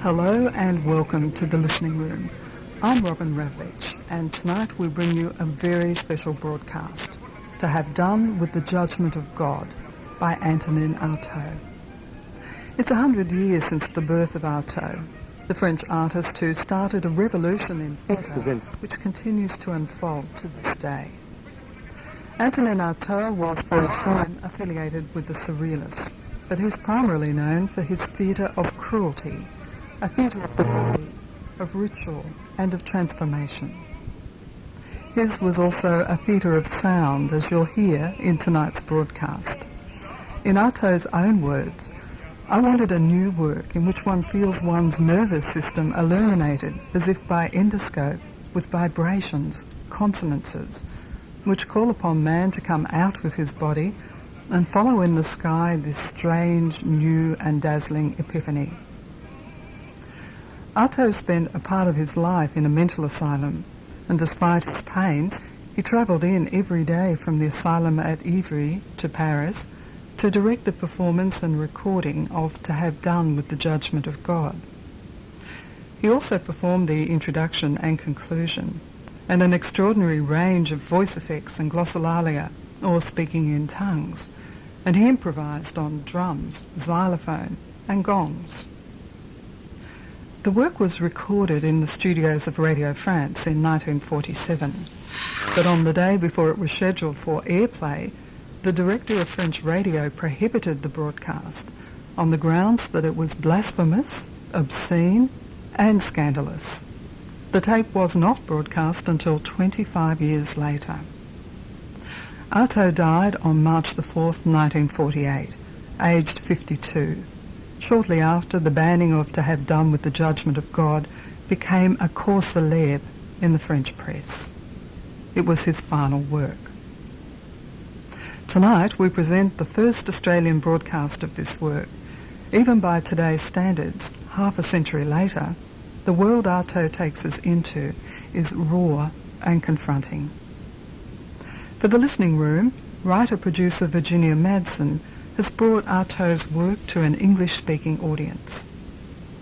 Hello and welcome to The Listening Room. I'm Robin Ravlich, and tonight we bring you a very special broadcast, To Have Done with the Judgment of God by Antonin Artaud. It's 100 years since the birth of Artaud, the French artist who started a revolution in theatre which continues to unfold to this day. Antonin Artaud was for a time affiliated with the Surrealists, but he's primarily known for his theatre of cruelty, a theatre of the body, of ritual and of transformation. His was also a theatre of sound, as you'll hear in tonight's broadcast. In Artaud's own words, "I wanted a new work in which one feels one's nervous system illuminated as if by endoscope with vibrations, consonances, which call upon man to come out with his body and follow in the sky this strange, new and dazzling epiphany." Artaud spent a part of his life in a mental asylum, and despite his pain, he travelled in every day from the asylum at Ivry to Paris to direct the performance and recording of To Have Done with the Judgment of God. He also performed the introduction and conclusion, and an extraordinary range of voice effects and glossolalia, or speaking in tongues, and he improvised on drums, xylophone and gongs. The work was recorded in the studios of Radio France in 1947, but on the day before it was scheduled for airplay, the director of French radio prohibited the broadcast on the grounds that it was blasphemous, obscene and scandalous. The tape was not broadcast until 25 years later. Artaud died on March the 4th, 1948, aged 52, shortly after the banning of To Have Done with the Judgment of God became a cause célèbre in the French press. It was his final work. Tonight we present the first Australian broadcast of this work. Even by today's standards, half a century later, the world Artaud takes us into is raw and confronting. For The Listening Room, writer-producer Virginia Madsen has brought Artaud's work to an English-speaking audience.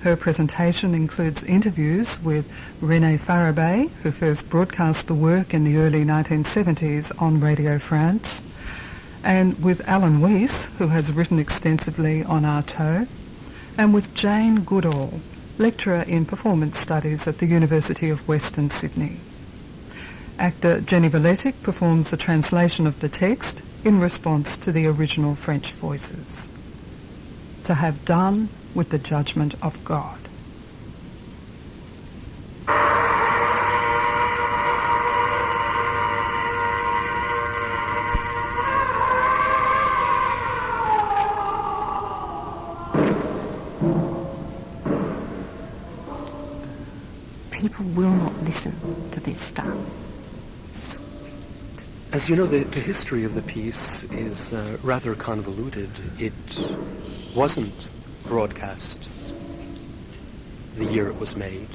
Her presentation includes interviews with René Farabee, who first broadcast the work in the early 1970s on Radio France, and with Alan Weiss, who has written extensively on Artaud, and with Jane Goodall, lecturer in performance studies at the University of Western Sydney. Actor Jenny Valetic performs a translation of the text in response to the original French voices. To Have Done with the Judgment of God. People will not listen to this stuff. As you know, the history of the piece is rather convoluted. It wasn't broadcast the year it was made.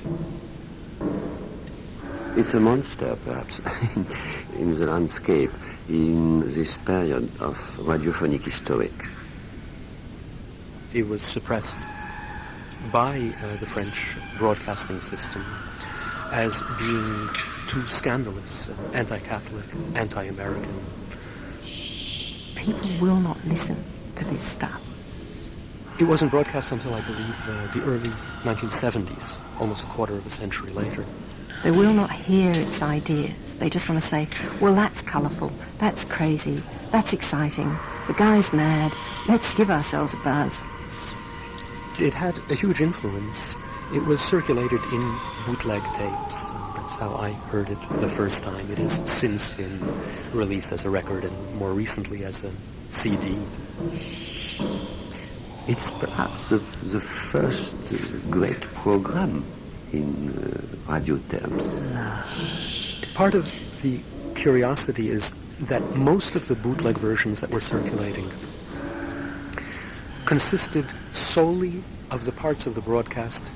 It's a monster, perhaps, in the landscape in this period of radiophonic history. It was suppressed by the French broadcasting system as being too scandalous, anti-Catholic, anti-American. People will not listen to this stuff. It wasn't broadcast until, I believe, the early 1970s, almost a quarter of a century later. They will not hear its ideas. They just want to say, well, that's colourful, that's crazy, that's exciting, the guy's mad, let's give ourselves a buzz. It had a huge influence. It was circulated in bootleg tapes. That's how I heard it the first time. It has since been released as a record and more recently as a CD. It's perhaps the first great program in radio terms. Part of the curiosity is that most of the bootleg versions that were circulating consisted solely of the parts of the broadcast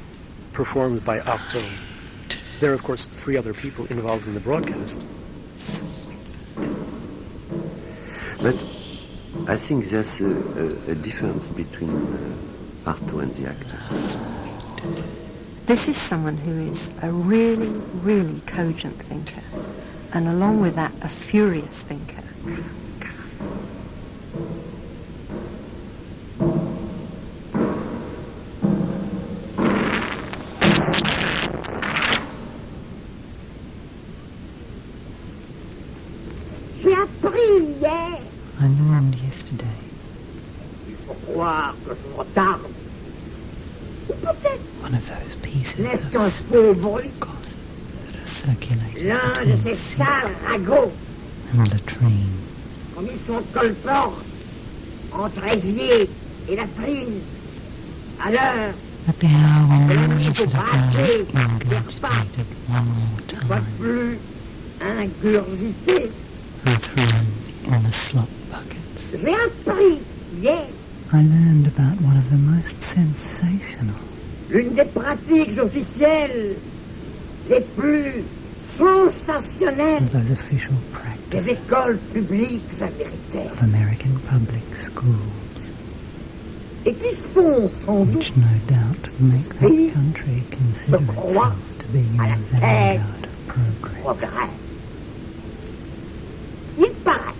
performed by Artaud. There are, of course, 3 other people involved in the broadcast. But I think there's a difference between Artaud and the actors. This is someone who is a really, really cogent thinker, and along with that, a furious thinker. J'ai appris hier. I learned yesterday. Il faut croire que je me tarde. Ou peut-être One of those pieces n'est-ce of qu'un faux bruit. gossip that are circulated L'un de between ces sea sales ragots, and latrine. comme ils sont colports, entre évier et latrine, à l'heure, At the hour when que la words mise au that have braquet been n'est pas, ingurgitated one more une fois time de plus, ingurgité. are thrown in the slop buckets. J'ai appris hier I learned about one of the most sensational l'une des pratiques officielles les plus sensationnelles of those official des practices écoles publiques américaines of American public schools, et qui font sans doute which no doubt make that country consider itself to be in the vanguard of progress. progrès. Il paraît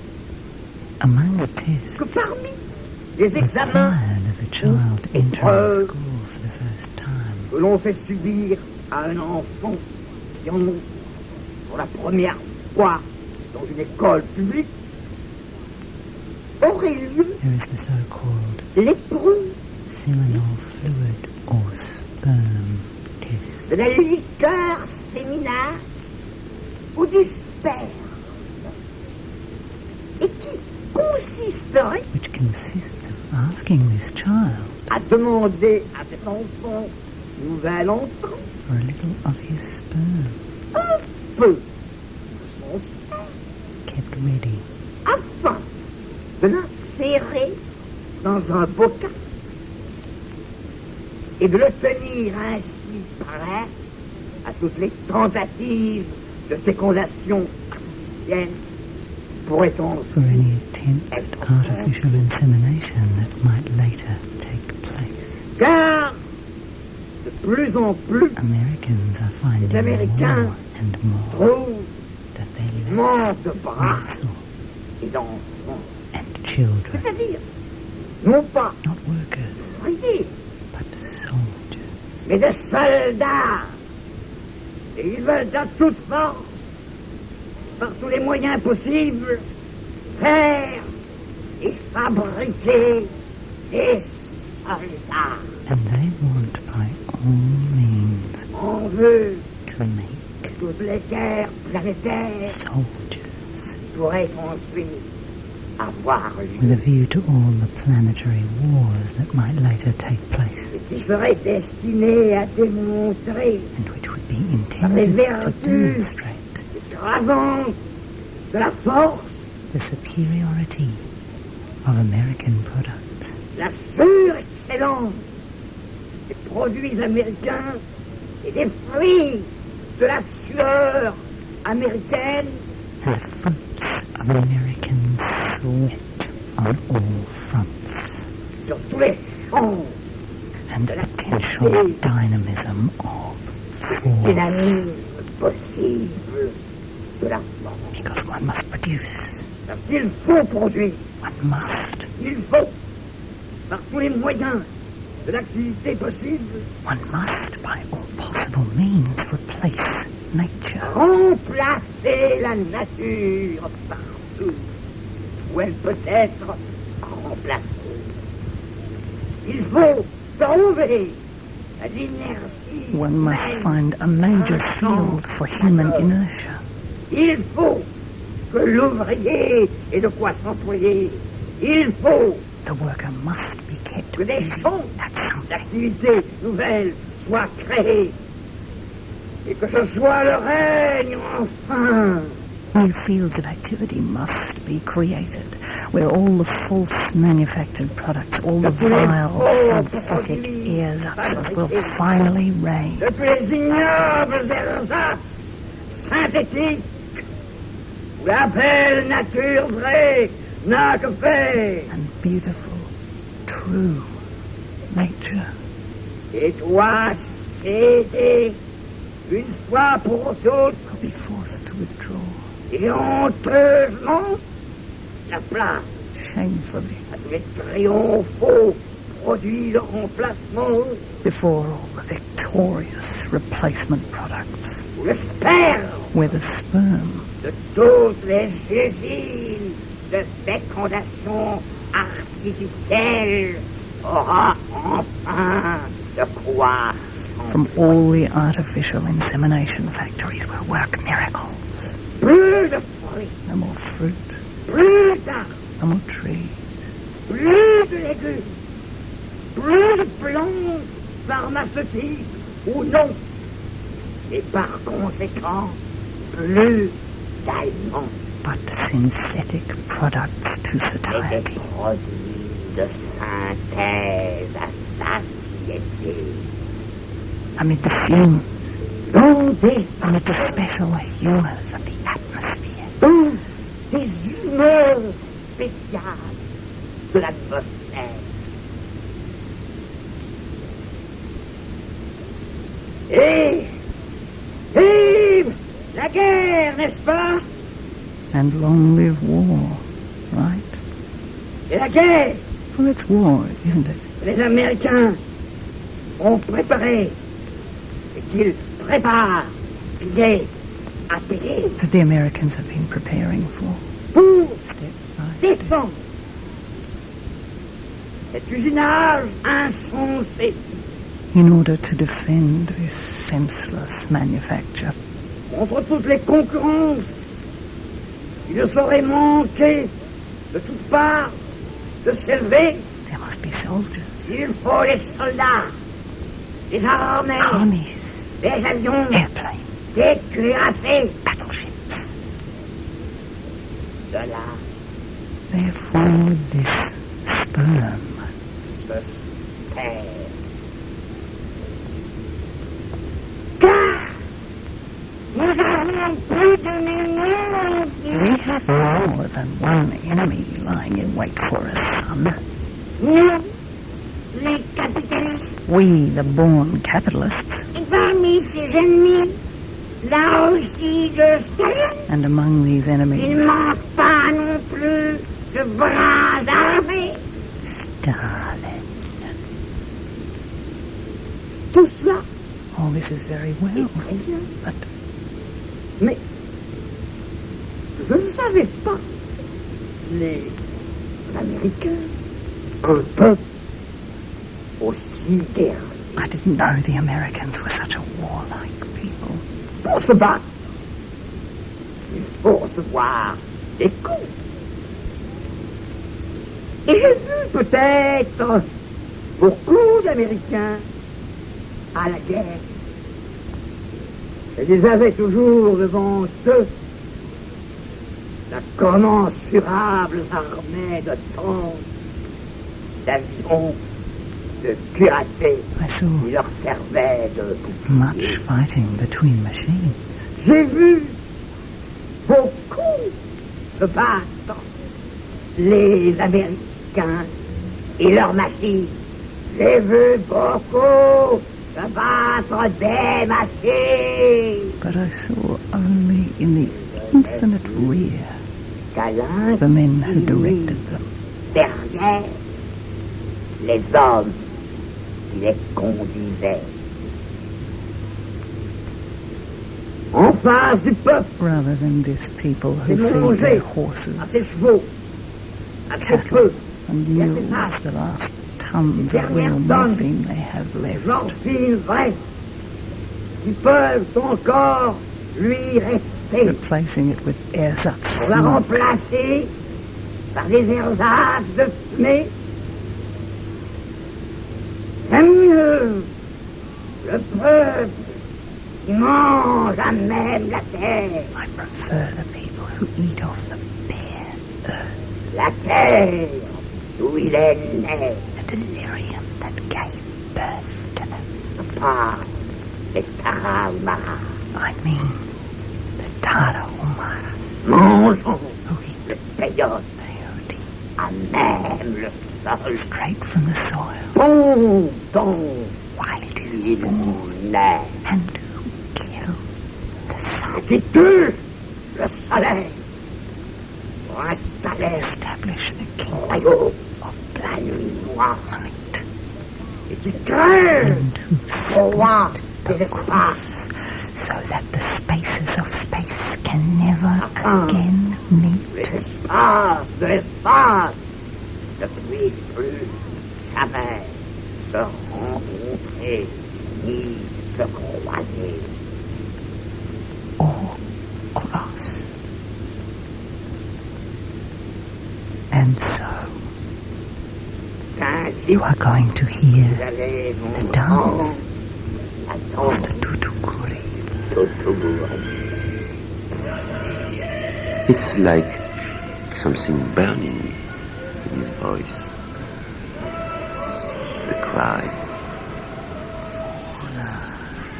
Among the que tests parmi les examens required of a child entering school for the first time, que l'on fait subir à un enfant qui en entre pour la première fois dans une école publique, aurait lieu there is the so-called l'épreuve seminal fluid or sperm test, de la liqueur séminaire ou du sperme, et qui consisterait which consists of asking this child à demander à cet enfant nouvel entrant for a little of his sperm un peu de son sperme kept ready afin de l'insérer dans un bocal et de le tenir ainsi prêt à toutes les tentatives de fécondation artificielle pourrait-on for any attempts at artificial insemination that might later take place. car de plus en plus Americans are finding Les Américains more and more trouvent that they manque lack de bras muscle et d'enfants, and children, c'est-à-dire non pas not workers, ouvriers, but soldiers. mais des soldats. Et ils veulent à toute force, par tous les moyens possibles, faire et fabriquer des soldats. And they want by all means On veut to make toutes les guerres planétaires soldiers pourraient ensuite avoir with lieu a view to all the planetary wars that might later take place et qui seraient destinés à démontrer and which would be intended to demonstrate l'écrasante de la force, the superiority of American products, la surexcellence des produits américains et des fruits de la sueur américaine and the fruits of American sweat on all fronts, sur tous les champs, and the potential dynamism of force, dynamisme possible de la force. because one must produce, Parce qu'il faut produire, one must, il faut, par tous les moyens de l'activité possible, one must by all possible means replace nature, remplacer la nature partout où elle peut être remplacée. Il faut trouver l'inertie. one must humaine find a major un champ field for human alors. inertia. Il faut que l'ouvrier ait de quoi s'employer. Il faut The worker must be kept que des busy champs at something, d'activités nouvelles soient créés et que ce soit le règne enfin. new fields of activity must be created, where all the false manufactured products, all the vile synthetic ersatz will finally reign. De tous les ignobles ersatz synthétiques où la belle nature vraie n'a que faire. And beautiful, true nature Et toi J'ai été, une fois pour toutes, I'll be forced to withdraw et honteusement, la place shamefully à tous les triomphaux produits de remplacement, before all the victorious replacement products, ou le sperme where the sperm de toutes les usines de fécondation artificielle aura enfin de quoi from all the artificial insemination factories will work miracles. plus de fruits, No more fruit, plus d'arbres, no more trees, plus de légumes, plus de plantes pharmaceutiques ou non, et par conséquent, plus d'aliments but synthetic products to et des satiety. produits de synthèse à satiété. Amid the fumes, Dans des, amid the special humours of the atmosphere, dans des humeurs spéciales de l'atmosphère. Et vive la guerre, n'est-ce pas? and long live war, right? C'est la guerre For it's war, isn't it? que les Américains ont préparée et qu'ils préparent, piller, appeler That the Americans have been preparing for, pour step by step. défendre cet usinage insensé In order to defend this senseless manufacture contre toutes les concurrences. Il ne saurait manquer de toutes parts de s'élever. there must be soldiers, Il faut des soldats, des armées, armies, des avions, airplanes, des cuirassés. battleships. De là, Therefore this sperm, se terre. Car nous avons plus d'ennemis. we have more than one enemy lying in wait for us, son. Nous, les capitalistes, We, the born capitalists, et parmi ces ennemis, là aussi de Staline, and among these il ne enemies, manque pas non plus de bras armés. Stalin. Tout cela All this is very est well, très bien. but Mais je ne savais pas. Les Américains, un peuple aussi guerrier I didn't know the Americans were such a warlike people. pour se battre. Il faut recevoir des coups. Et j'ai vu peut-être beaucoup d'Américains à la guerre. Et ils avaient toujours devant eux la commensurable armée de tanks, d'avions, de cuirassés I saw qui leur servaient de much fighting between machines. J'ai vu beaucoup se battre les Américains et leurs machines. J'ai vu beaucoup se battre des machines. But I saw only in the infinite rear Câlin the men who directed them. derrière les hommes qui les conduisaient. En face du peuple, Rather than this people who c'est feed manger their à ses horses, chevaux, à ses cattle peu, and mules the last tons of real morphine they have left, morphine vraie, qui peuvent encore lui rester. replacing it with ersatz On va smoke, remplacer par des ersatz de fumée. C'est mieux. Le peuple qui mange à même la terre. I prefer the people who eat off the bare earth, La terre d'où il est né. the delirium that gave birth to them. Pas les tarahumaras. I mean the Tarahumaras Mangeons who eat le peyote peyote à même le sol. straight from the soil Pondons while it is il born. nous l'air. And who killed the sun? Qui tue le soleil pour installer Establish the le kingdom royaume of de la black nuit noire. night. Et qui crée And who le roi split des the espaces. cross so that the spaces of space can never again meet. Les espaces de l'espace ne puissent plus jamais se rencontrer ni se croiser. Or cross. And so Ainsi, you are going to hear vous allez the entendre dance la of danse the tutukuri. It's like something burning in his voice. The cry.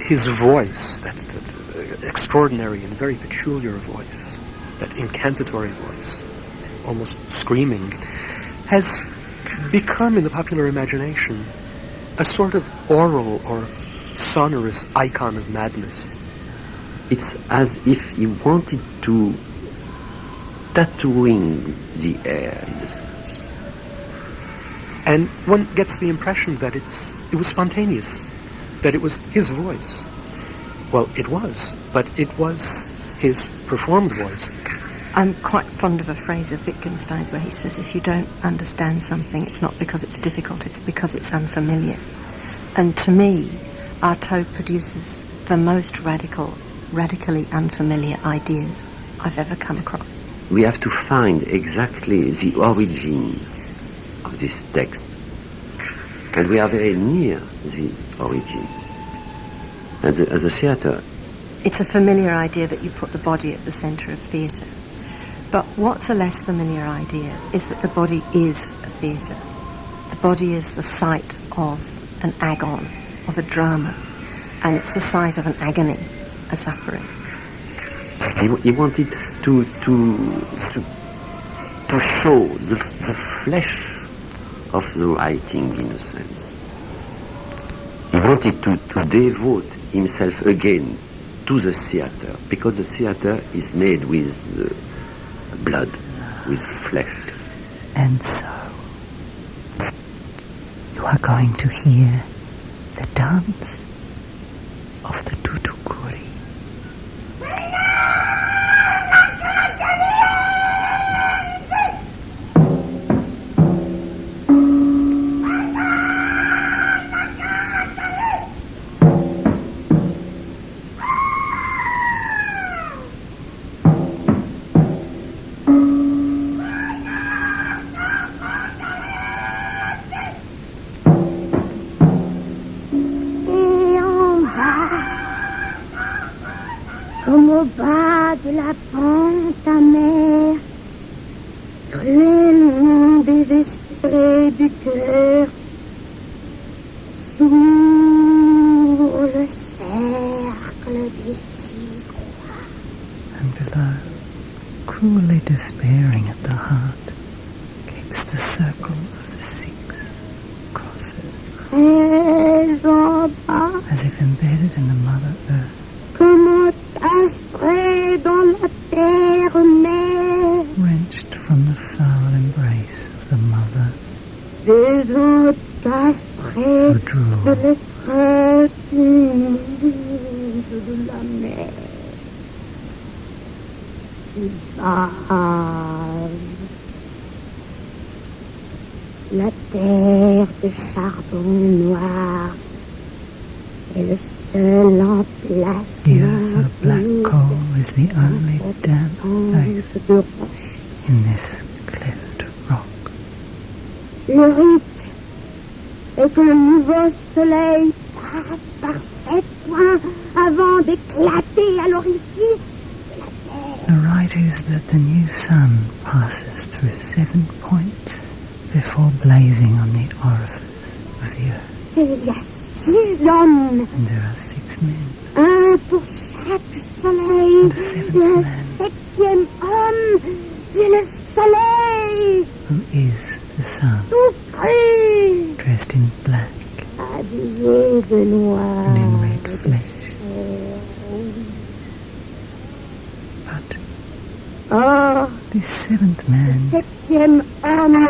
His voice, that extraordinary and very peculiar voice, that incantatory voice, almost screaming, has become in the popular imagination a sort of oral or sonorous icon of madness. It's as if he wanted to tattooing the air in a sense. And one gets the impression that it was spontaneous, that it was his voice. Well, it was, but it was his performed voice. I'm quite fond of a phrase of Wittgenstein's where he says, if you don't understand something, it's not because it's difficult, it's because it's unfamiliar. And to me, Artaud produces the most radically unfamiliar ideas I've ever come across. We have to find exactly the origins of this text. And we are very near the origins. And the theatre. It's a familiar idea that you put the body at the centre of theatre. But what's a less familiar idea is that the body is a theatre. The body is the site of an agon, of a drama, and it's the site of an agony, a suffering. He wanted to show the flesh of the writing in a sense. He wanted to devote himself again to the theatre, because the theatre is made with blood, with flesh. And so, you are going to hear the dance of the tutukuri. Comme au bas de la pente amère, cruellement désespéré du cœur, s'ouvre le cercle des six croix. And below, cruelly despairing at the heart, keeps the circle of the six crosses, Très en bas, as if embedded in the Mother Earth. comme encastré dans la terre-mère, Wrenched from the foul embrace of the mother des encastrés who drew de l'étreinte humide de la mer qui bave. La terre de charbon noir est le seul emplacement the earth of black coal is the only damp place de roche. in this cleft rock. Le rite est que le nouveau soleil passe par 7 points avant d'éclater à l'orifice de la terre. The rite is that the new sun passes through 7 points before blazing on the orifice of the earth. Et il y a 6 hommes, And there are 6 men, un pour chaque soleil, And a seventh et un man. 7e homme qui est le soleil, who is the sun, tout cru, dressed in black, habillé de noir and in red et de flesh. chair. But Or, this seventh le man septième homme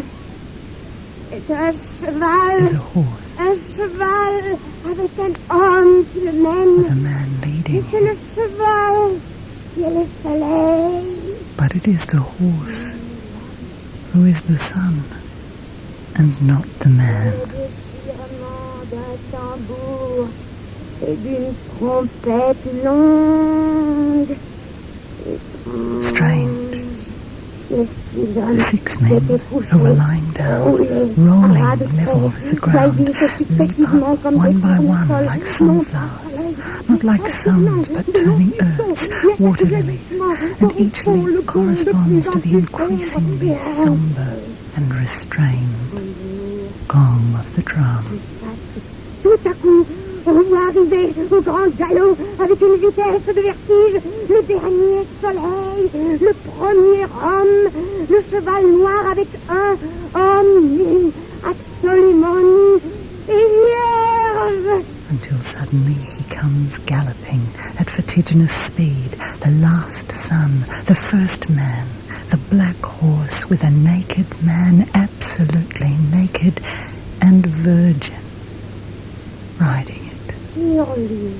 est un cheval. is a horse Un cheval avec un homme qui le mène. with a man Et leading c'est le him. cheval qui est le soleil. But it is the horse who is the sun and not the man. Le déchirement d'un tambour et d'une trompette longue. Étrange. Strange. Les six The hommes six men s'étaient who were couchés, lying down, roulés, rolling à ras de level terre, with the ground, jaillissent leap successivement up comme one des by one tournesols, like non sunflowers, soleil, not like mais suns, non, but non, turning non, earths, mais chaque water lilies, jaillissement and each correspond le leap don de corresponds plus to en the plus increasingly sombre, somber and restrained gong of the drum. jusqu'à ce que tout à coup, on voit arriver au grand galop avec une vitesse de vertige le dernier soleil, le premier homme, le cheval noir avec un homme nu, absolument nu et vierge. Until suddenly he comes galloping at vertiginous speed, the last sun, the first man, the black horse with a naked man, absolutely naked and virgin, riding it. Sur lui.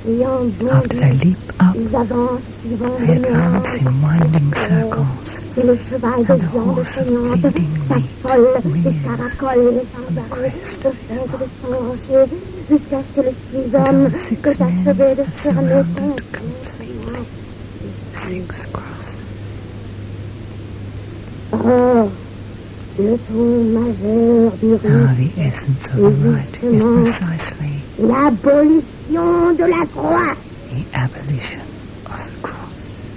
Et en After they bondit, leap up, ils avancent suivant they le advance in méandre winding de terre. circles, Et le cheval de and the viande horse of saignante bleeding meat s'affole et rears caracole on sans the arrêt, crest au of its fond de rock, son rocher, jusqu'à ce que les six until hommes the six aient men achevé de have cerner surrounded complètement. completely 6 crosses. Or, le ton majeur du Ah, rite the essence of the rite is precisely l'abolition de la croix. the abolition of the cross.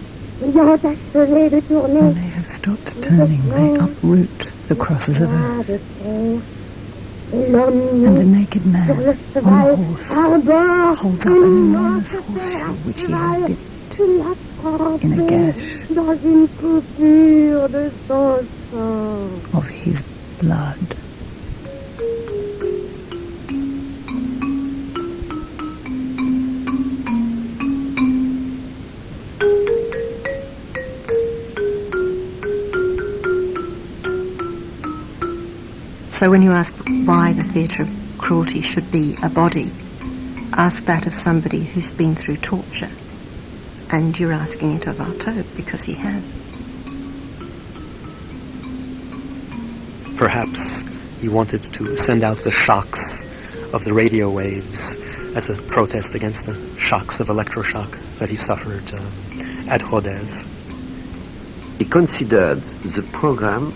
Ayant achevé de tourner, When they have stopped turning, they uproot the crosses of earth, et l'homme and the nu naked sur man le on the cheval horse arbore holds up an une enormous lance horseshoe à which he cheval has dipped qui l'a trempé in a gash dans une coupure de son sang. of his blood. So when you ask why the theatre of cruelty should be a body, ask that of somebody who's been through torture. And you're asking it of Artaud because he has. Perhaps he wanted to send out the shocks of the radio waves as a protest against the shocks of electroshock that he suffered at Rodez. He considered the program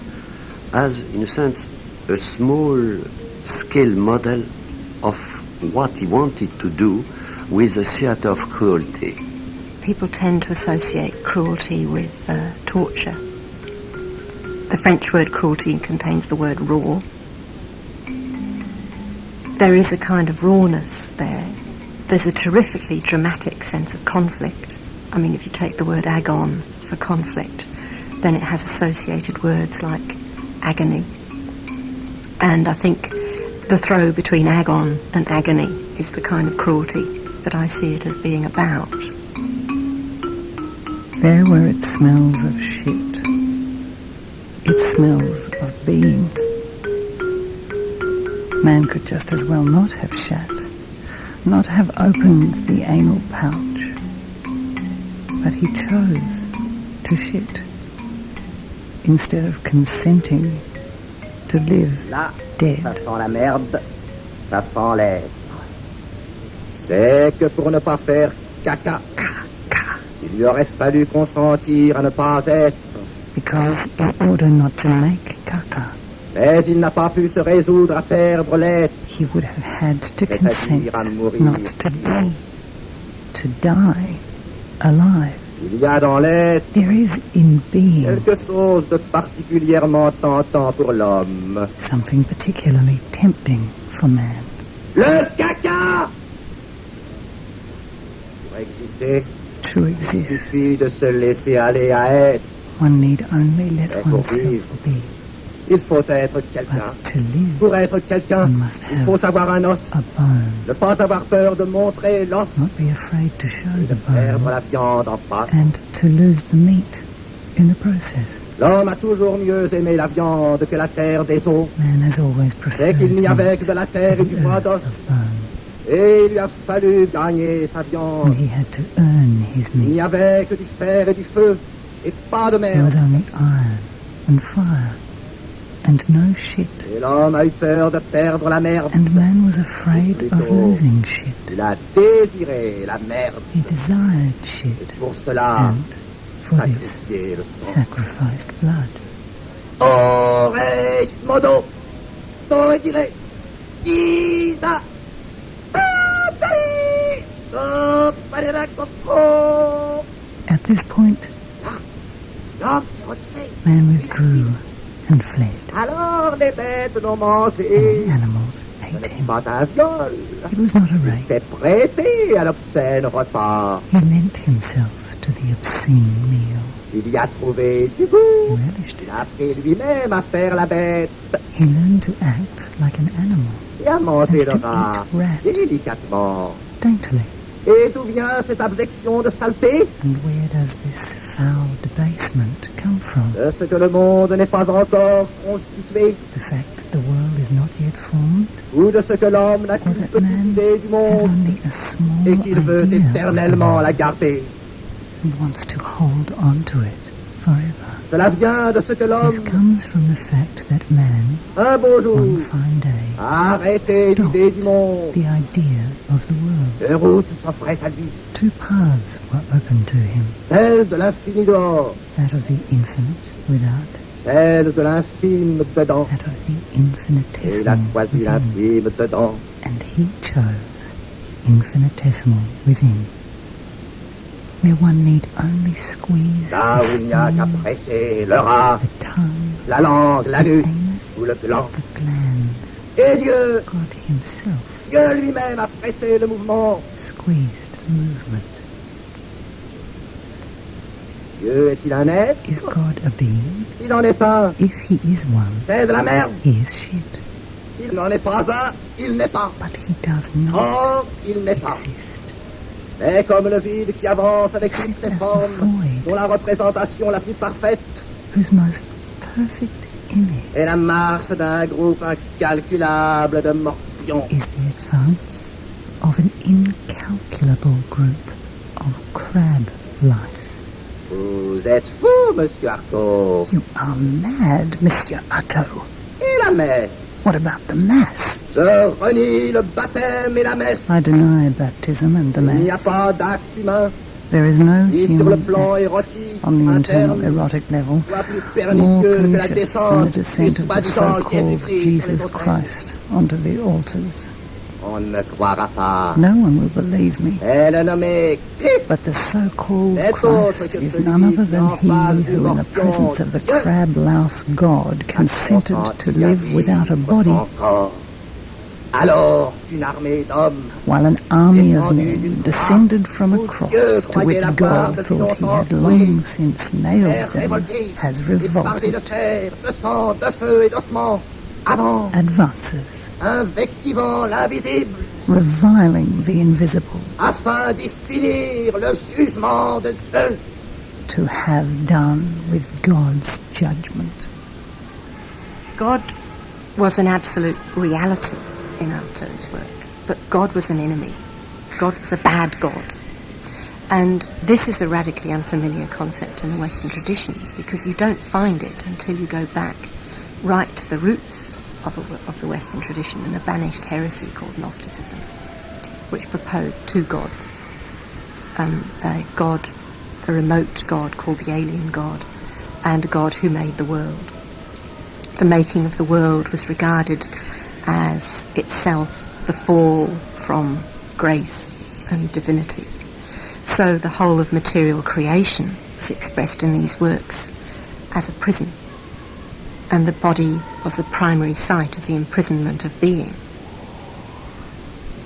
as, in a sense, a small-scale model of what he wanted to do with a theatre of cruelty. People tend to associate cruelty with torture. The French word cruelty contains the word raw. There is a kind of rawness there. There's a terrifically dramatic sense of conflict. I mean, if you take the word agon for conflict, then it has associated words like agony. And I think the throw between agon and agony is the kind of cruelty that I see it as being about. There where it smells of shit, it smells of being. Man could just as well not have shat, not have opened the anal pouch. But he chose to shit instead of consenting to live Là, dead. ça sent la merde, ça sent l'être. C'est que pour ne pas faire caca, il lui aurait fallu consentir à ne pas être. Because in order not to make caca, Mais il n'a pas pu se résoudre à perdre l'être. he would have had to C'est-à-dire consent à mourir not to be, to die alive. Il y a dans l'être There is in being quelque chose de particulièrement tentant pour l'homme. something particularly tempting for man. Le caca! Pour exister, To il exist, suffit de se laisser aller à être. one need only let Et pour oneself vivre, be. Il faut être quelqu'un. But to live, Pour être quelqu'un, one must il faut have avoir un os. a bone. Ne pas avoir peur de montrer l'os. Not be afraid to show Et de the perdre bone la viande en passant. and to lose the meat in the process. L'homme a toujours mieux aimé la viande que la terre des os. Man has always C'est preferred qu'il n'y avait meat que de la to terre et du the bois earth d'os. of bone, Et il lui a fallu gagner sa viande. and he had to earn his Il n'y meat. avait que du fer et du feu, et pas de There mer. was only iron and fire, and no shit. Et l'homme a eu peur de perdre la merde. And man was afraid of losing shit. Il a désiré la merde. He desired Et shit, pour cela, and for this, sacrifié le sang. sacrificed blood. Ores modo, to dire, Isa, Atari, to parera contro. At this point, L'homme s'est retiré. man withdrew and fled, Alors les bêtes l'ont and mangé. the animals Ce ate n'est him. pas un viol. It was not a Il rape. s'est prêté à l'obscène repas. He lent himself to the obscene meal. Il y a trouvé du He goût. relished Il it. a appris lui-même à faire la bête He learned to act like an animal, et à manger and le to rat eat rat délicatement. daintily. Et d'où vient cette abjection de saleté? And where does this foul debasement come from? De ce que le monde n'est pas encore constitué, The fact that the world is not yet formed, ou de ce que l'homme n'a or qu'une that petite man idée du has monde only a small et qu'il veut idea of the éternellement la world garder. and wants to hold on to it forever. Cela vient de ce que l'homme, This comes from the fact that man, un beau jour, one fine day, a arrêté stopped l'idée du monde. the idea of the world. Deux routes s'offraient à lui, Two paths were open to him, celle de l'infini dehors, that of the infinite without, celle de l'infime dedans. that of the Et il a infinitesimal choisi within, l'infime dedans. and he chose the infinitesimal within, where one need only squeeze Là the où il n'y a qu'à spleen, presser le rat, the tongue, la langue, the l'anus anus, ou le gland. the glands. Et Dieu, God himself Dieu lui-même a pressé le mouvement. squeezed the movement. Dieu est-il un être? Is God a being? Il en est un, If he is one, c'est de la merde. he is shit. Il n'en est pas un, il n'est pas. But he does not Or, il n'est pas. exist. Mais comme le vide qui avance avec toutes Except ses as the formes, void, dont la représentation la plus parfaite whose most perfect image est la marche d'un groupe incalculable de morpions. is the advance of an incalculable group of crab lice. Vous êtes fou, monsieur Artaud. You are mad, Monsieur Artaud. Et la messe? What about the Mass? Je renie le baptême et la messe. I deny baptism and the Il n'y a Mass. pas d'acte humain, There is no ni sur le human plan act érotique on the internal interne, erotic level soit plus more pernicieux que la pernicious than the descente du descent of the soi-disant so-called Jésus-Christ sur les Jesus autels. Christ onto the altars. On ne croira pas. No one will believe me. Elle est nommée Christ. But the so-called N'est Christ autre que is celui none other qui, than en he face du who, in the morpion presence of the Dieu, crab-louse God, consented to consenti à live without a vivre body, sans corps. Alors qu'une armée d'hommes while an army of descendu men d'une descended from a où cross Dieu to croyait which la God part depuis thought he longtemps had brûlée, long since nailed est them, révolté has et bardé de revolted, fer, de sang, de feu et d'ossements, avant, advances, invectivant l'invisible, reviling the invisible, afin d'y finir le jugement de Dieu. to have done with God's judgment. God was an absolute reality in Artaud's work, but God was an enemy. God was a bad God. And this is a radically unfamiliar concept in the Western tradition, because you don't find it until you go back right to the roots of the Western tradition and a banished heresy called Gnosticism, which proposed two gods. A god, a remote god called the alien god, and a God who made the world. The making of the world was regarded as itself the fall from grace and divinity. So the whole of material creation was expressed in these works as a prison, and the body was the primary site of the imprisonment of being.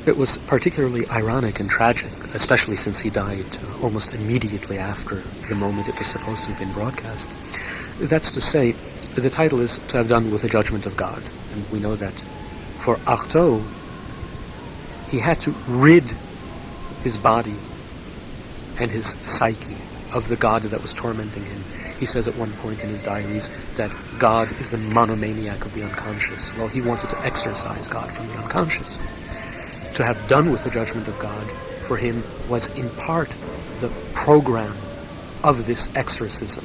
It was particularly ironic and tragic, especially since he died almost immediately after the moment it was supposed to have been broadcast, That's to say, the title is to have done with the judgment of God. And we know that for Artaud, he had to rid his body and his psyche of the God that was tormenting him. He says at one point in his diaries that God is the monomaniac of the unconscious. Well, he wanted to exorcise God from the unconscious. To have done with the judgment of God, for him, was in part the program of this exorcism.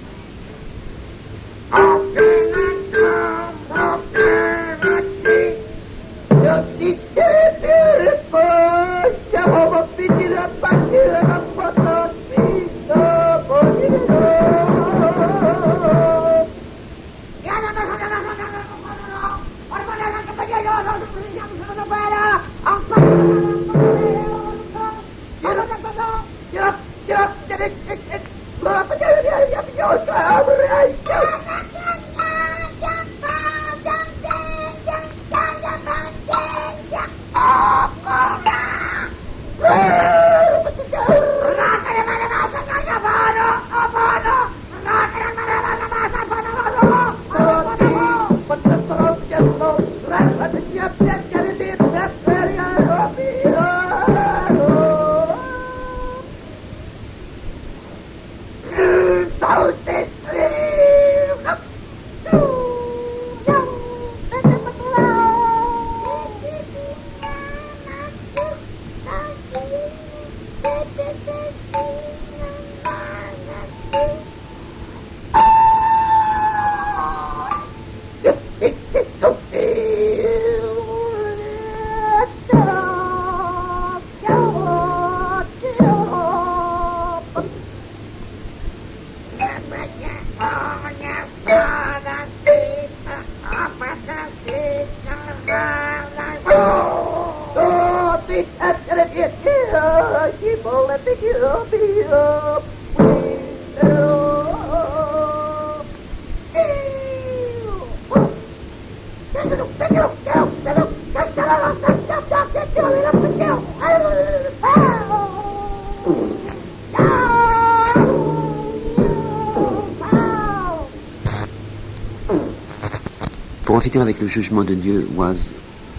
Pour en finir avec le jugement de Dieu was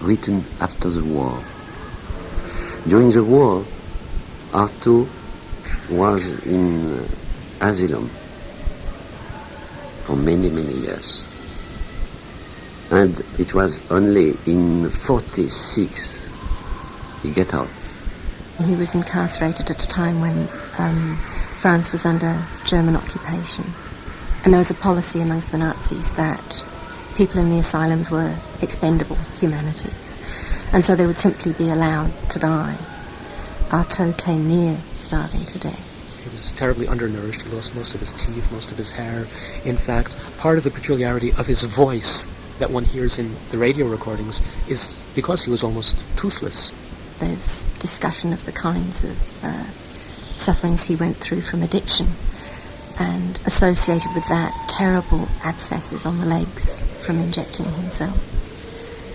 written after the war. During the war, Artaud was in asylum for many, many years. And it was only in 46 he got out. He was incarcerated at a time when France was under German occupation. And there was a policy amongst the Nazis that people in the asylums were expendable humanity. And so they would simply be allowed to die. Artaud came near starving to death. He was terribly undernourished. He lost most of his teeth, most of his hair. In fact, part of the peculiarity of his voice that one hears in the radio recordings is because he was almost toothless. There's discussion of the kinds of sufferings he went through from addiction, and associated with that, terrible abscesses on the legs from injecting himself,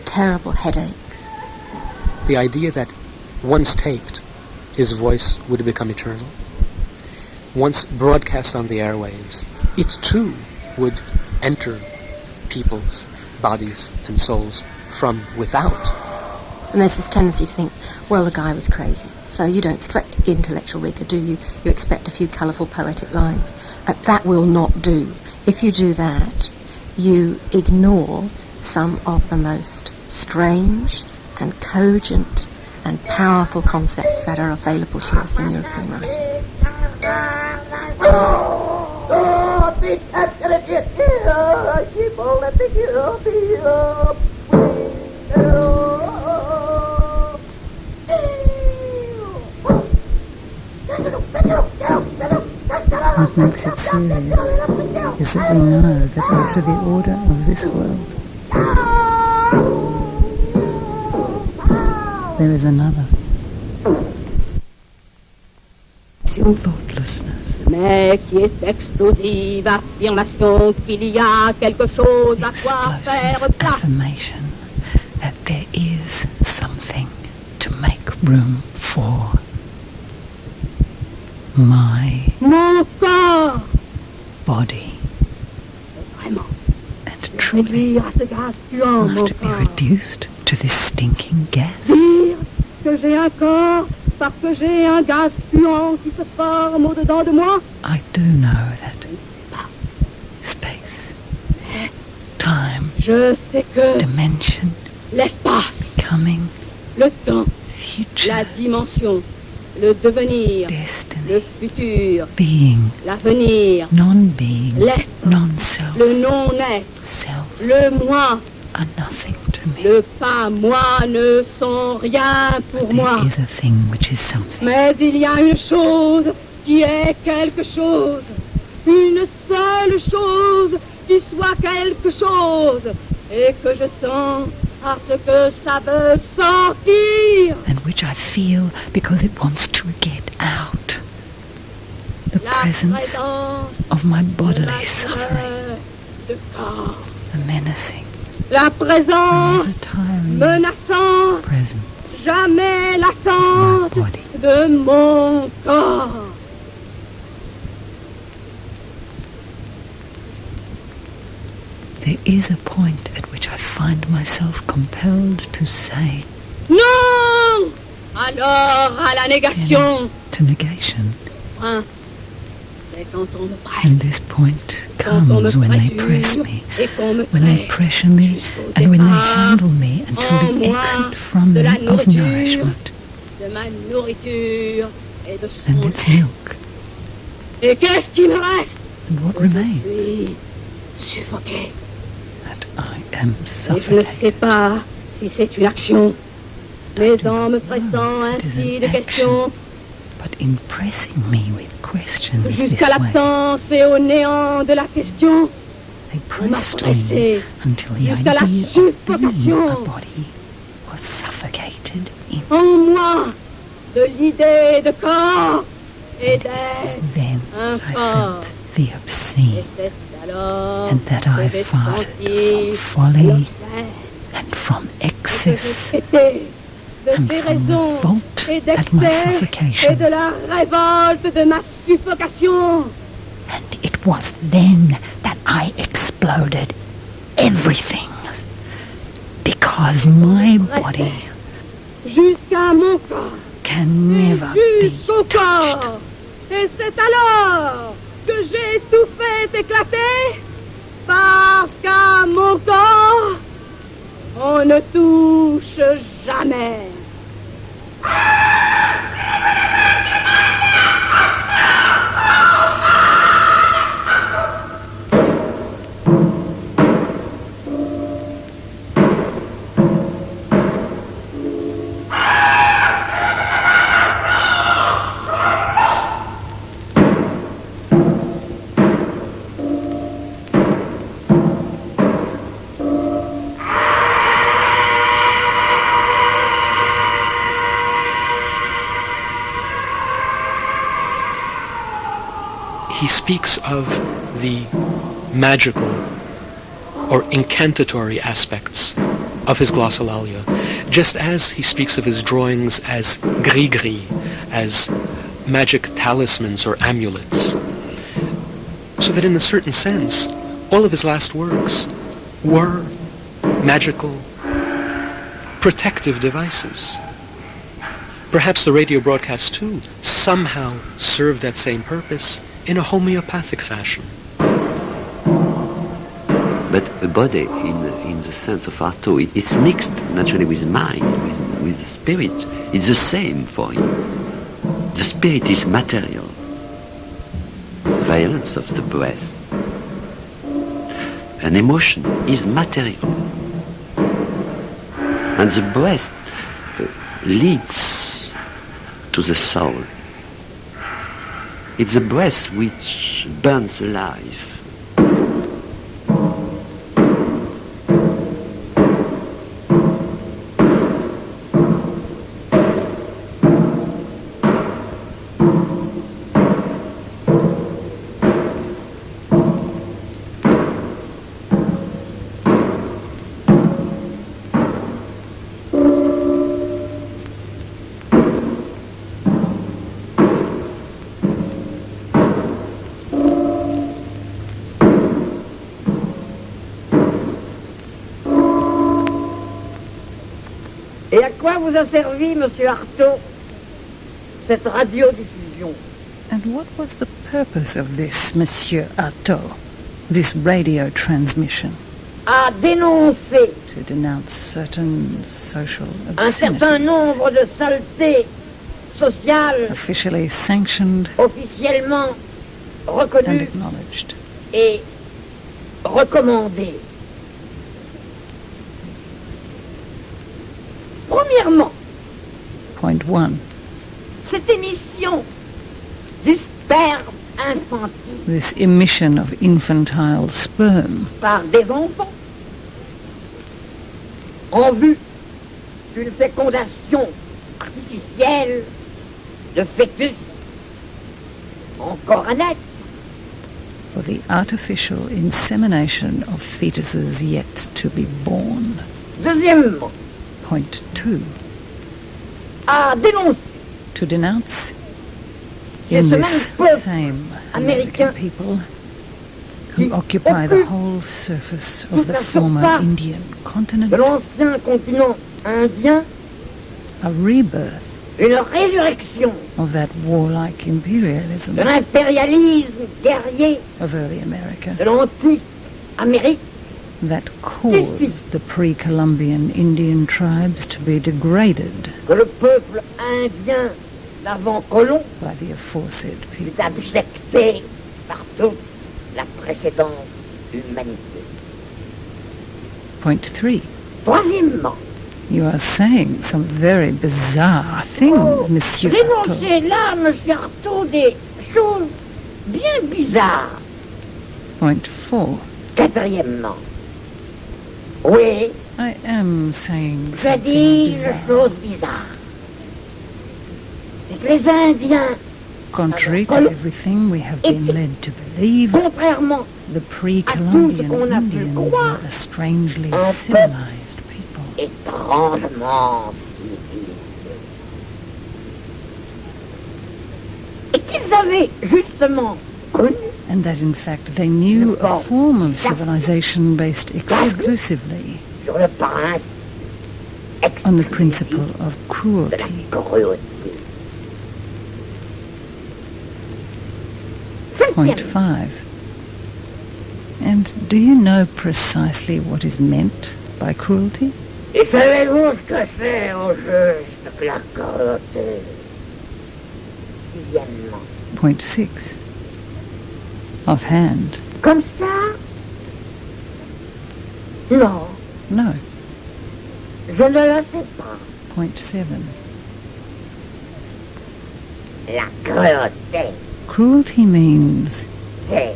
terrible headaches. The idea that once taped, his voice would become eternal. Once broadcast on the airwaves, it too would enter people's bodies and souls from without. And there's this tendency to think, well, the guy was crazy, so you don't expect intellectual rigour, do you? You expect a few colourful poetic lines. That will not do. If you do that, you ignore some of the most strange and cogent and powerful concepts that are available to us in European writing. What makes it serious is that we know that after the order of this world, there is another. Thoughtlessness. Mais qui est explosive affirmation qu'il y a quelque chose à quoi faire Explosive place. affirmation that there is something to make room for. My Mon corps, body. vraiment and me truly réduire à ce gaz puant, mon must be corps. reduced to this stinking gas. Dire que j'ai un corps parce que j'ai un gaz puant qui se forme au-dedans de moi. I do know that space, time, Je sais que dimension, l'espace, becoming, le temps, future, la dimension, le devenir, destiny, le futur, being, l'avenir, non-being, l'être, non-self, le non-être, self, le moi, are nothing to me. le pas moi ne sont rien pour moi. There is a thing which is something. Mais il y a une chose qui est quelque chose. Une seule chose qui soit quelque chose. Et que je sens à ce que ça veut sortir. And which I feel because it wants to get out. The La presence présence of my de bodily la suffering, douleur de corps. the menacing, La présence never tiring menaçante, presence jamais of lassante my body. de mon corps. There is a point at which I find myself compelled to say, Non! Alors à la négation. to negation. Hein? C'est quand on me presse, And this point quand on me comes when they pressure press me, et qu'on me when they traite pressure me, jusqu'au and when they départ handle me until en the moi exit from de me la of nourriture, nourishment, de ma nourriture et de and son its lait. milk. Et qu'est-ce qui me reste? And what Je remains? suis suffoqué. That I am Et je ne sais suffocated. pas si c'est une action. Mais do en me not pressant know if it is ainsi an de questions, But in pressing me with questions this jusqu'à way, l'absence et au néant de la question, they on m'a pressed me pressé until the jusqu'à la idea of being a suffocation. body was suffocated in en moi de l'idée de corps et d'être then un that I corps. felt the Et obscene, c'est alors and that I que j'ai farted senti from folly l'obscène, and from et que j'ai excess traité de and from déraison revolt et at my d'excès et suffocation. de la révolte de ma suffocation. And it was then that I exploded everything, because my body Jusqu'à mon corps, can never et be son touched. corps. Et c'est alors que j'ai tout fait éclater, parce qu'à mon corps, on ne touche jamais. He speaks of the magical or incantatory aspects of his glossolalia, just as he speaks of his drawings as gris-gris, as magic talismans or amulets. So that in a certain sense, all of his last works were magical protective devices. Perhaps the radio broadcast too somehow served that same purpose in a homeopathic fashion. But a body, in the sense of artaud, it's mixed naturally with mind, with the spirit. It's the same for him. The spirit is material. Violence of the breath. An emotion is material. And the breath leads to the soul. It's the breath which burns alive. Et à quoi vous a servi, monsieur Artaud, cette radiodiffusion? And what was the purpose of this, Monsieur Artaud, this radio transmission? À dénoncer To denounce certain social un certain obscenities, nombre de saletés sociales officially sanctioned officiellement and reconnues acknowledged. et recommandées. Premièrement, Point 1. cette émission du sperme infantile This emission of infantile sperm par des enfants en vue d'une fécondation artificielle de fœtus encore à naître. for the artificial insemination of fetuses yet to be born. Deuxièmement, Point 2. à dénoncer To denounce que in ce this même peuple same américain American people qui who occupy the occupe whole surface toute of the la former surface Indian continent, de l'ancien continent indien, a rebirth une résurrection of that warlike imperialism de l'impérialisme guerrier of early America de l'antique Amérique, that caused the pre-Columbian Indian tribes to be degraded que le peuple indien d'avant-colon by the aforesaid est people. abjecté par toute la précédente humanité. Point 3. Troisièmement, You are saying some very bizarre things, Monsieur Artaud. dénoncez là, monsieur Artaud, des choses bien bizarres. Point 4. Quatrièmement, oui, I am saying je something dis une bizarre. chose bizarre. C'est que les Indiens, Contrary to everything we have been led to believe, contrairement the pre-Columbian qu'on a pu Indians were croire, a strangely un peuple civilized people. étrangement civilisés, et qu'ils avaient justement connu And that in fact they knew a form of civilization based exclusively sur le principe on the principle of de cruelty. la cruauté. Point 5. And do you know precisely what is meant by cruelty? Et savez-vous ce que c'est au juste que la cruauté? Sixièmement, Point 6. Offhand. comme ça? Non, No. je ne le sais pas. Point 7. La cruauté, Cruelty means c'est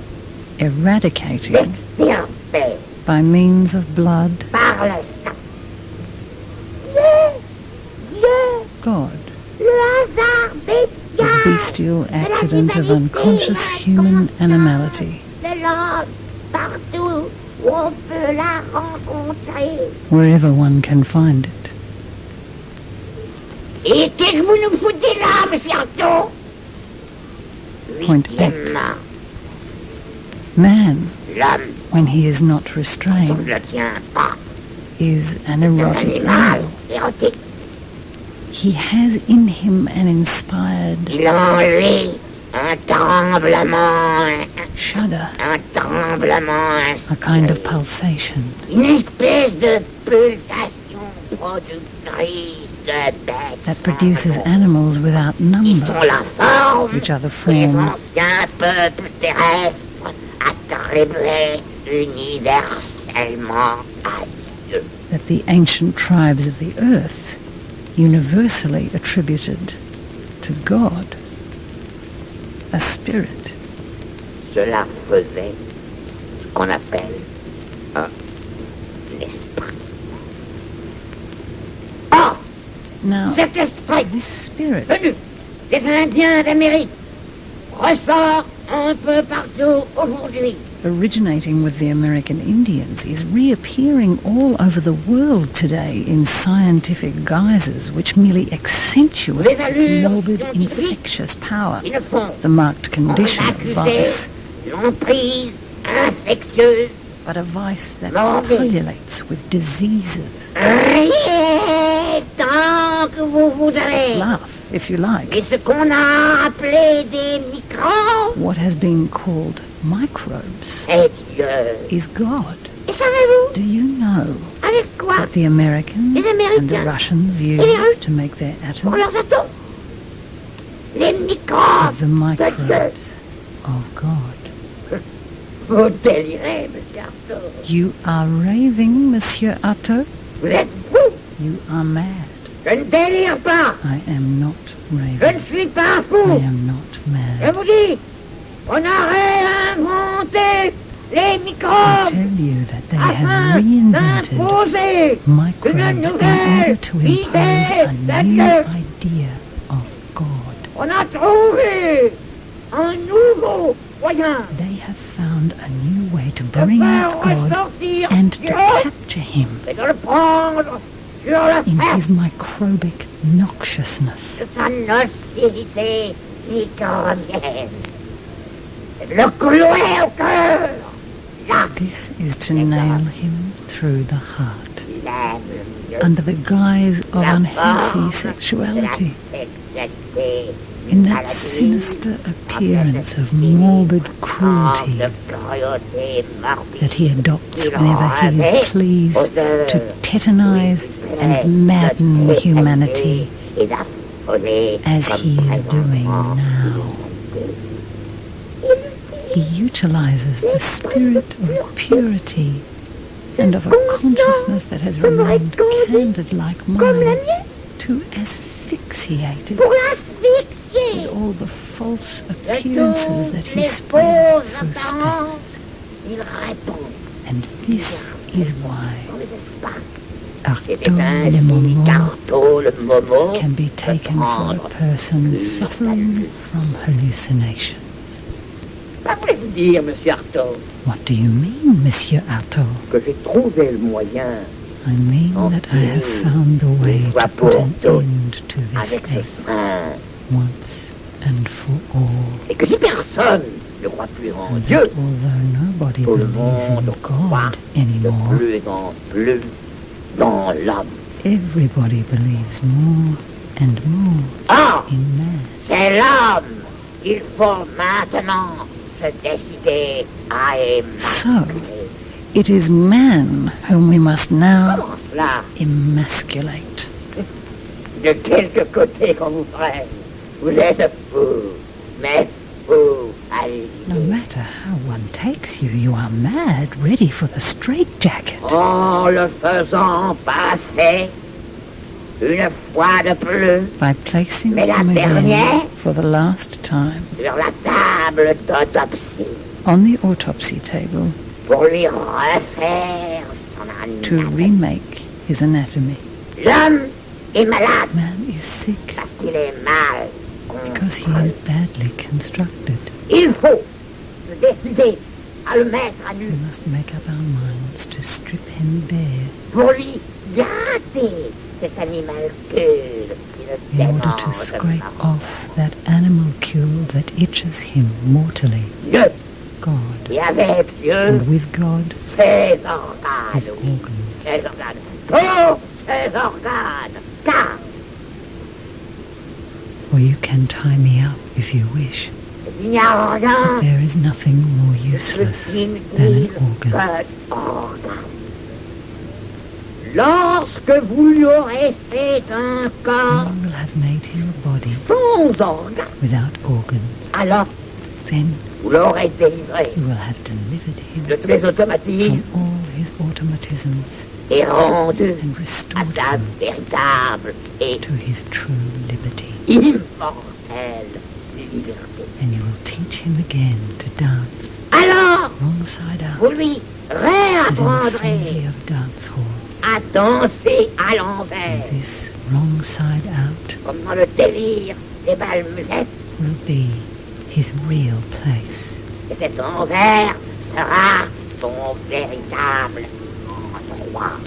eradicating d'extirper by means of blood par le sang. Dieu, God, le hasard the bestial, bestial accident of unconscious human animality, de l'homme partout où on peut la rencontrer. wherever one can find it. Et qu'est-ce que vous nous foutez là, monsieur Artaud? Point Huitièmement, Man, l'homme, when he is not on ne restrained, le tient pas. is an Un erotic animal animal. érotique. He has in him an inspired Il a en lui un tremblement, shudder, un tremblement, a kind of pulsation, une espèce de pulsation productrice de bêtes that produces animals without qui number, sont la forme which are the que les form anciens peuples terrestres attribuaient universellement à Dieu. that the ancient tribes of the earth universally attributed to God, a spirit. Cela faisait ce qu'on appelle un esprit. Or, Now, cet esprit this spirit venu des Indiens d'Amérique ressort un peu partout aujourd'hui. originating with the American Indians is reappearing all over the world today in scientific guises which merely accentuate its morbid, infectious power, Ils ne font the marked condition of accuser vice, l'emprise infectieuse but a vice that Morbid. pullulates with diseases. rien tant que vous voudrez. Laugh, if you like. Mais ce qu'on a appelé des microbes, What has been called microbes c'est Dieu. is God. Et savez-vous Do you know avec quoi what the Americans Les and the Américains Russians et les Russes used to make their pour atoms? leurs atomes? Les microbes The microbes of God. Vous délirez, monsieur Artaud. You are raving, Monsieur Artaud. Vous êtes fou. You are mad. Je ne délire pas. I am not Je raving. ne suis pas I fou. am not Je mad. vous dis, on a réinventé les I microbes tell you that they have afin reinvented d'imposer microbes une in nouvelle order to impose idée a de new Dieu. idea of God. On a trouvé un nouveau moyen They have found a new way to de bring faire out God ressortir and to Dieu capture him et de le prendre sur le in fait his microbic noxiousness. de sa nocivité microbienne. Et de le clouer au cœur. Là, This is to nail him through the heart il aime mieux under the guise of la unhealthy forme sexuality, de la sexualité in that maladie, sinister appearance of morbid cruelty de cruauté morbide that he adopts qu'il whenever he revêt is pleased odeur to tetanize and madden humanity et d'affoler as comme he is doing présentement. now. He utilizes the spirit of purity and of a consciousness that has remained candid like Comme la mine mienne, to asphyxiate it pour l'asphyxier. with all the false De appearances that toutes he les spreads fausses through apparences, space. il répond And this is why dans les espaces. Artaud C'est le ainsi Momo qu'Artaud le Momo can be taken for a person suffering from hallucinations. Quoi voulez-vous dire, monsieur Artaud? What do you mean, Monsieur Artaud? Que j'ai trouvé le moyen I mean that I have found the way to put an end to this avec ce ache sein once and for all. et que si personne ne croit plus en And Dieu, that although nobody tout le believes monde in croit God de anymore, plus en plus dans l'homme. everybody believes more and more Ah, in man. c'est l'homme qu'il faut maintenant se décider à aimer. So, it is man whom we must now Comment cela? emasculate. De quelque côté qu'on vous prenne, vous êtes fou, mais fou à No l'idée. matter how one takes you, you are mad, ready for the straitjacket. En le faisant passer une fois de plus By placing Mais la him dernière? again for the last time sur la table d'autopsie on the autopsy table pour lui refaire son to anatomie. remake his anatomy. L'homme est malade Man is sick parce qu'il est mal because he construit. is badly constructed. Il faut se décider à le mettre à nu We must make up our minds to strip him bare pour lui gratter cet animalcule qui le in order to démange. scrape off that animalcule that itches him mortally. Dieu, God. et avec Dieu, And with God, ses his organes, oui, organs. ses organes, tous ses organes, car Or you can tie me up if you wish. il n'y a rien There is nothing more de useless plus than an inutile organ. qu'un organe. Lorsque vous lui aurez fait un corps You will have made him a body sans organes, without organs. alors Then vous l'aurez délivré you will have delivered de him tous les automatismes from all his automatisms et rendu and à restored sa him véritable et to his true liberty. immortelle liberté. And you will teach him again to dance Alors, wrong side vous up lui as in a réapprendrez frenzy of dance hall. à danser à l'envers, And this wrong side out comme dans le délire des bals musettes. will be his real place. Et cet envers sera son véritable endroit.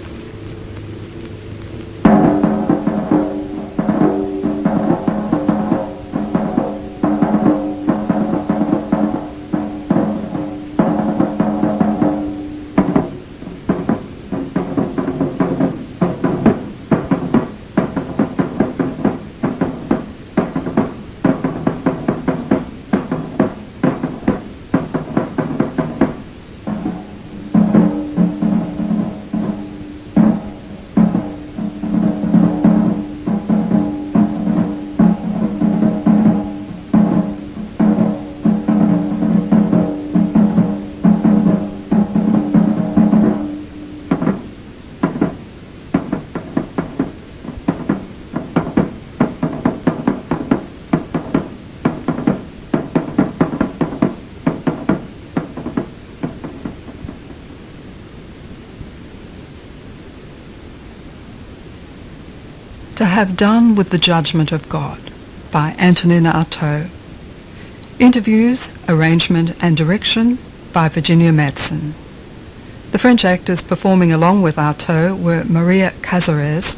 To Have Done with the Judgment of God by Antonin Artaud. Interviews, arrangement and direction by Virginia Madsen. The French actors performing along with Artaud were Maria Cazares,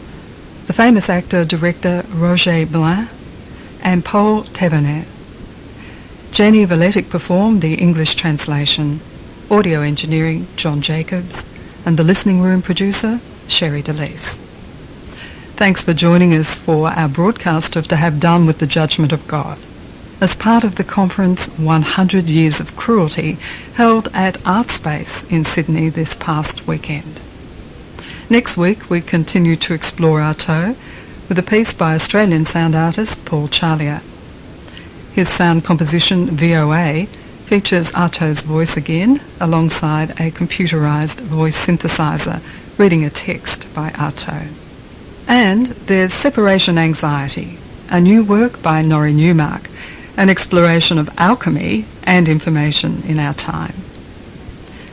the famous actor-director Roger Blin, and Paul Thévenet. Janie Valetic performed the English translation, audio engineering John Jacobs, and the listening room producer Sherry DeLise. Thanks for joining us for our broadcast of To Have Done with the Judgment of God, as part of the conference 100 Years of Cruelty held at ArtSpace in Sydney this past weekend. Next week we continue to explore Artaud with a piece by Australian sound artist Paul Charlier. His sound composition VOA features Artaud's voice again alongside a computerised voice synthesizer reading a text by Artaud. And there's Separation Anxiety, a new work by Norrie Newmark, an exploration of alchemy and information in our time.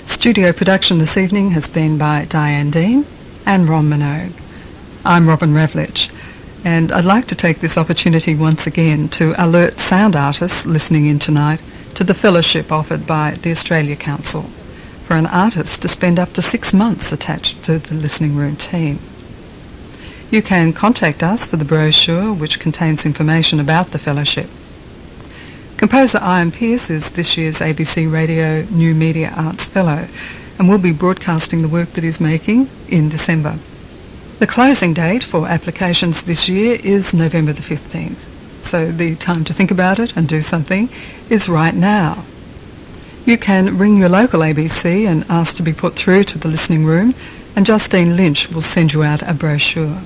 Studio production this evening has been by Diane Dean and Ron Minogue. I'm Robin Ravlich, and I'd like to take this opportunity once again to alert sound artists listening in tonight to the fellowship offered by the Australia Council for an artist to spend up to 6 months attached to the listening room team. You can contact us for the brochure, which contains information about the fellowship. Composer Ian Pearce is this year's ABC Radio New Media Arts Fellow and will be broadcasting the work that he's making in December. The closing date for applications this year is November the 15th, so the time to think about it and do something is right now. You can ring your local ABC and ask to be put through to the listening room, and Justine Lynch will send you out a brochure.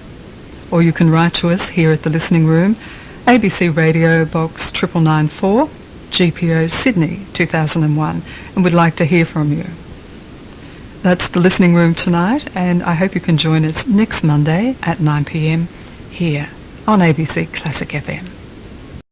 Or you can write to us here at the listening room, ABC Radio Box 9994, GPO Sydney 2001, and we'd like to hear from you. That's the listening room tonight, and I hope you can join us next Monday at 9 p.m. here on ABC Classic FM.